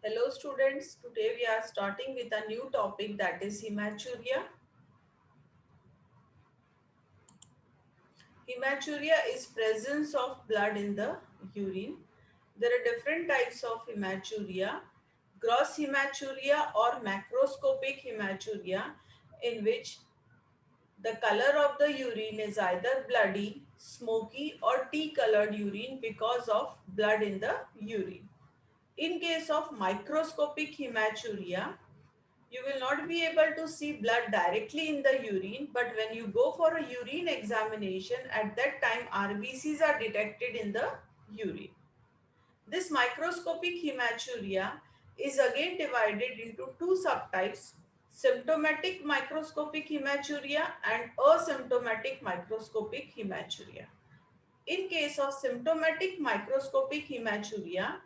Hello students, today we are starting with a new topic that is hematuria. Hematuria is presence of blood in the urine. There are different types of hematuria. Gross hematuria or macroscopic hematuria, in which the color of the urine is either bloody, smoky or tea colored urine because of blood in the urine. In case of microscopic hematuria, you will not be able to see blood directly in the urine, but when you go for a urine examination, at that time RBCs are detected in the urine. This microscopic hematuria is again divided into two subtypes: symptomatic microscopic hematuria and asymptomatic microscopic hematuria. In case of symptomatic microscopic hematuria,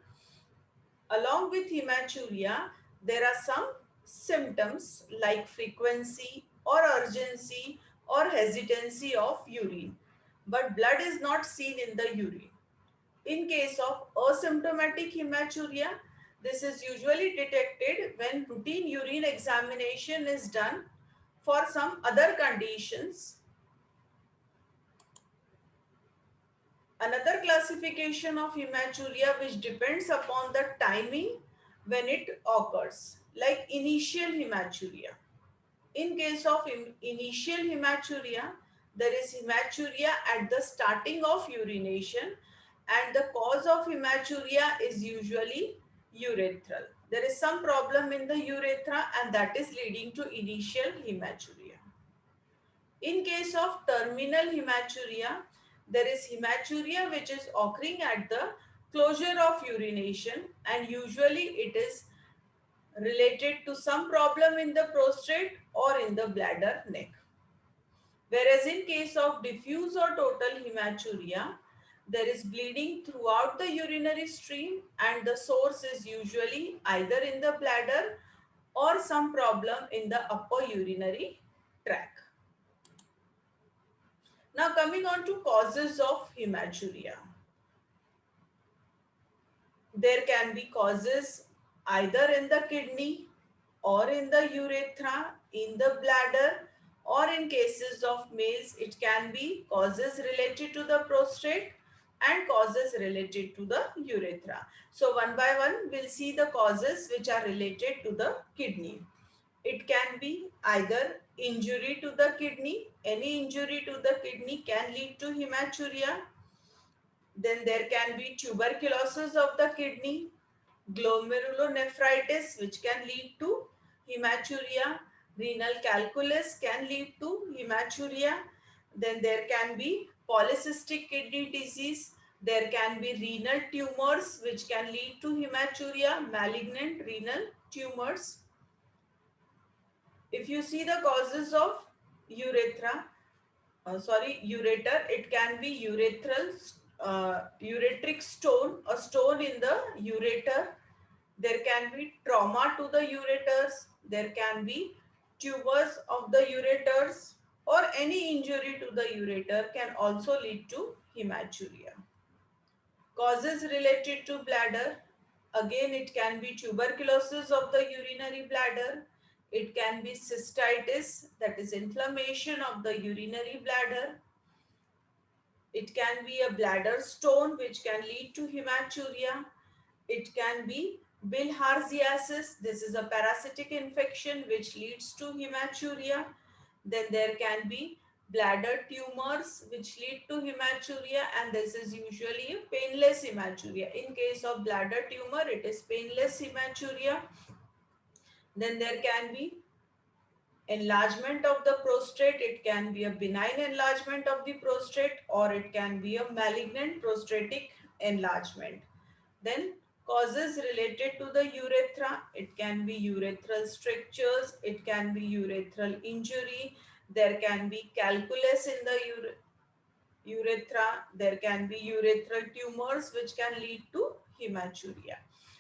along with hematuria, there are some symptoms like frequency or urgency or hesitancy of urine, but blood is not seen in the urine. In case of asymptomatic hematuria, this is usually detected when routine urine examination is done for some other conditions. Another classification of hematuria which depends upon the timing when it occurs, like initial hematuria. In case of initial hematuria, there is hematuria at the starting of urination, and the cause of hematuria is usually urethral. There is some problem in the urethra and that is leading to initial hematuria. In case of terminal hematuria, there is hematuria which is occurring at the closure of urination, and usually it is related to some problem in the prostate or in the bladder neck. Whereas in case of diffuse or total hematuria, there is bleeding throughout the urinary stream and the source is usually either in the bladder or some problem in the upper urinary tract. Now coming on to causes of hematuria. There can be causes either in the kidney or in the urethra, in the bladder, or in cases of males, it can be causes related to the prostate and causes related to the urethra. So one by one, we'll see the causes which are related to the kidney. It can be either injury to the kidney. Any injury to the kidney can lead to hematuria. Then there can be tuberculosis of the kidney, glomerulonephritis, which can lead to hematuria, renal calculus can lead to hematuria. Then there can be polycystic kidney disease. There can be renal tumors, which can lead to hematuria, malignant renal tumors. If you see the causes of ureter, it can be ureteric stone, a stone in the ureter. There can be trauma to the ureters. There can be tumors of the ureters, or any injury to the ureter can also lead to hematuria. Causes related to bladder. Again, it can be tuberculosis of the urinary bladder. It can be cystitis, that is inflammation of the urinary bladder. It can be a bladder stone which can lead to hematuria. It can be bilharziasis. This is a parasitic infection which leads to hematuria. Then there can be bladder tumors which lead to hematuria, and this is usually a painless hematuria. In case of bladder tumor, it is painless hematuria. Then there can be enlargement of the prostate. It can be a benign enlargement of the prostate or it can be a malignant prostatic enlargement. Then causes related to the urethra. It can be urethral strictures. It can be urethral injury. There can be calculus in the urethra. There can be urethral tumors which can lead to hematuria.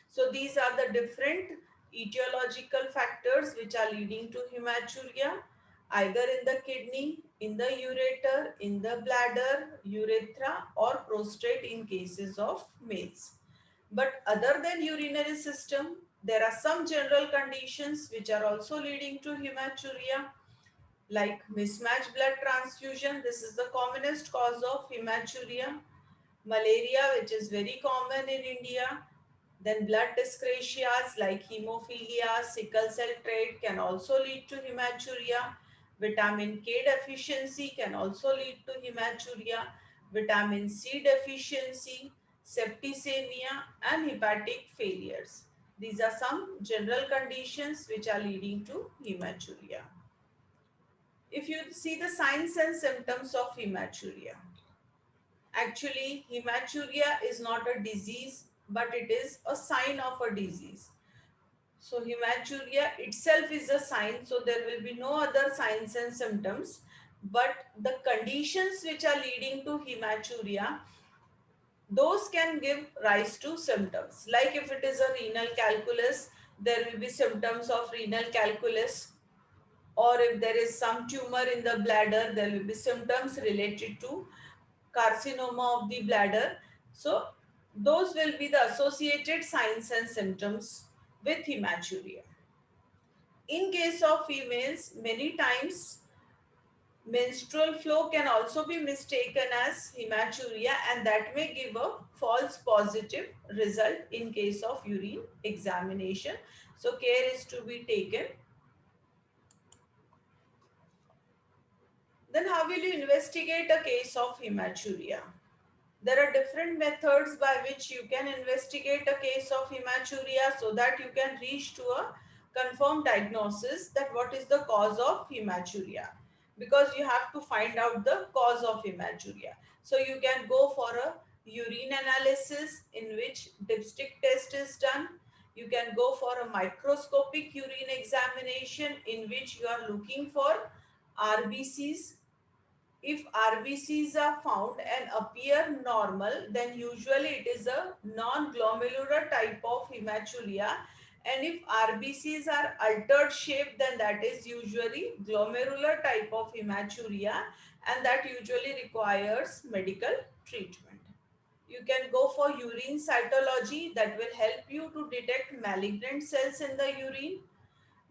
So these are the different etiological factors which are leading to hematuria, either in the kidney, in the ureter, in the bladder, urethra or prostate in cases of males. But other than urinary system, There are some general conditions which are also leading to hematuria, like mismatched blood transfusion. This is the commonest cause of hematuria. Malaria, which is very common in India. Then blood dyscrasias like hemophilia, sickle cell trait can also lead to hematuria. Vitamin K deficiency can also lead to hematuria. Vitamin C deficiency, septicemia, and hepatic failures. These are some general conditions which are leading to hematuria. If you see the signs and symptoms of hematuria, actually, hematuria is not a disease, but it is a sign of a disease. So, hematuria itself is a sign, so there will be no other signs and symptoms. But the conditions which are leading to hematuria, those can give rise to symptoms. Like if it is a renal calculus, there will be symptoms of renal calculus, or if there is some tumor in the bladder, there will be symptoms related to carcinoma of the bladder. So, those will be the associated signs and symptoms with hematuria. In case of females, many times menstrual flow can also be mistaken as hematuria, and that may give a false positive result in case of urine examination. So, care is to be taken. Then, how will you investigate a case of hematuria? There are different methods by which you can investigate a case of hematuria so that you can reach to a confirmed diagnosis that what is the cause of hematuria, because you have to find out the cause of hematuria. So you can go for a urine analysis in which dipstick test is done. You can go for a microscopic urine examination in which you are looking for RBCs. If RBCs are found and appear normal, then usually it is a non-glomerular type of hematuria. And if RBCs are altered shape, then that is usually glomerular type of hematuria, and that usually requires medical treatment. You can go for urine cytology, that will help you to detect malignant cells in the urine.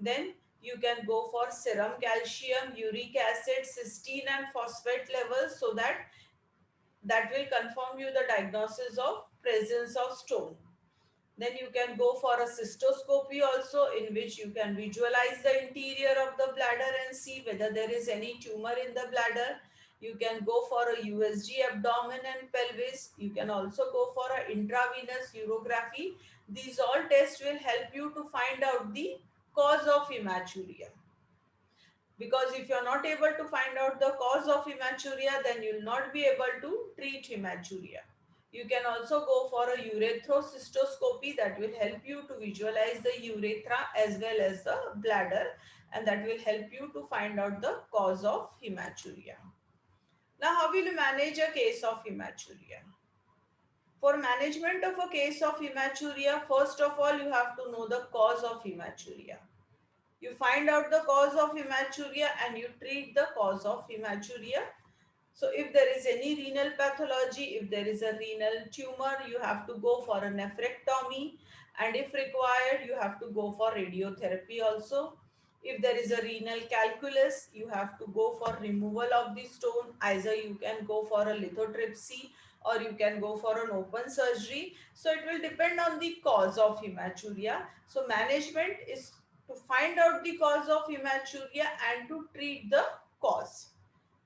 Then you can go for serum calcium, uric acid, cysteine and phosphate levels, so that will confirm you the diagnosis of presence of stone. Then you can go for a cystoscopy also, in which you can visualize the interior of the bladder and see whether there is any tumor in the bladder. You can go for a USG abdomen and pelvis. You can also go for a intravenous urography. These all tests will help you to find out the cause of hematuria. Because if you are not able to find out the cause of hematuria, then you will not be able to treat hematuria. You can also go for a urethrocystoscopy, that will help you to visualize the urethra as well as the bladder, and that will help you to find out the cause of hematuria. Now, how will you manage a case of hematuria? For management of a case of hematuria, first of all, you have to know the cause of hematuria. You find out the cause of hematuria and you treat the cause of hematuria. So if there is any renal pathology, if there is a renal tumor, you have to go for a nephrectomy, and if required, you have to go for radiotherapy also. If there is a renal calculus, you have to go for removal of the stone. Either you can go for a lithotripsy or you can go for an open surgery. So it will depend on the cause of hematuria. So management is to find out the cause of hematuria and to treat the cause.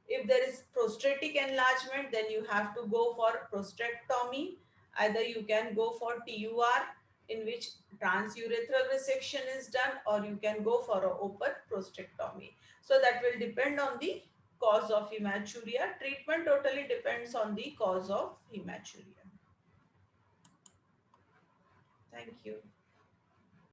If there is prostatic enlargement, then you have to go for prostatectomy. Either you can go for TUR, in which transurethral resection is done, or you can go for an open prostatectomy. So that will depend on the cause of hematuria. Treatment totally depends on the cause of hematuria. Thank you.